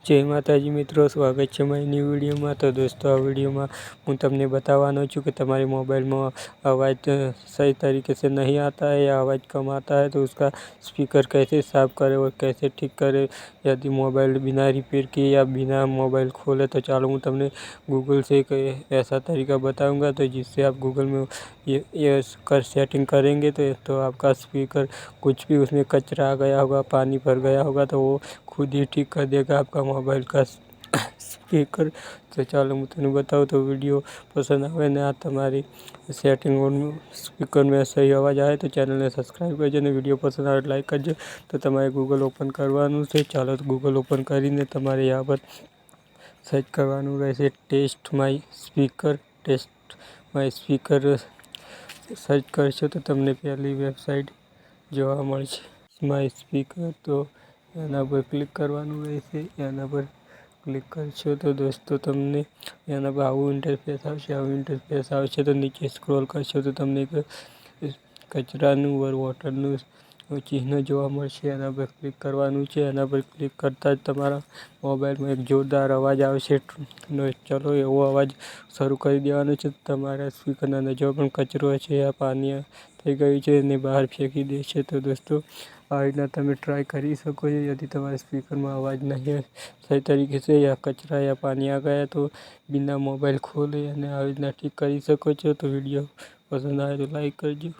જય માતાજી મિત્રો, સ્વાગત છે મારી ન્યૂ वीडियो। तो दोस्तों आ वीडियो में हूँ तमने बतावानो छूँ कि तुम्हारे मोबाइल में आवाज़ सही तरीके से नहीं आता है या आवाज़ कम आता है तो उसका स्पीकर कैसे साफ़ करें और कैसे ठीक करें। यदि मोबाइल बिना रिपेयर किए या बिना मोबाइल खोले तो चलो हूँ तमने गूगल से एक ऐसा तरीका बताऊँगा तो जिससे आप गूगल में ये कर सेटिंग करेंगे तो आपका स्पीकर कुछ भी उसमें कचरा आ गया होगा, पानी भर गया होगा तो वो खुद ही ठीक कर देगा आपका मोबाइल का स्पीकर। तो चलो मैं तुम्हें बताऊँ तो वीडियो पसंद आए ने आ तमारी सेटिंग स्पीकर में सही आवाज़ आए तो चैनल ने सब्सक्राइब करजो ने वीडियो पसंद आए लाइक करजो। तो तमारे गूगल ओपन करवानुं छे। चलो तो गूगल ओपन करीने तमारे यहाँ पर सर्च करवानुं रहेशे टेस्ट माय स्पीकर सर्च करशो तो तमने पहली वेबसाइट जोवा मळशे माय स्पीकर। तो एना पर क्लिक करवानुं रहेशे। एना पर क्लिक करशो तो दोस्तों तमने एना पर आवुं इंटरफेस आवशे। तो नीचे स्क्रॉल करशो तो तमने एक कचरानुं वर वॉटरनुं चिन्ह जोवा मळशे। एना पर क्लिक करवानुं छे। एना पर क्लिक करता ज तमारा मोबाइल में एक जोरदार अवाज आवशे। चलो एवो अवाज शरू करी देवानो छे। तमारा स्पीकरना अंदर जो पण कचरो छे या पानी थई गयुं छे एने बहार फेंकी देशे। तो दोस्तों आ रीतना तमे ट्राय करी शको छो। यदि तमारे स्पीकर में अवाज नहीं सही तरीके से या कचरा या पानी आ गया तो बिना मोबाइल खोले आ रीतना ठीक करी शको छो। तो वीडियो पसंद आए तो लाइक करजो।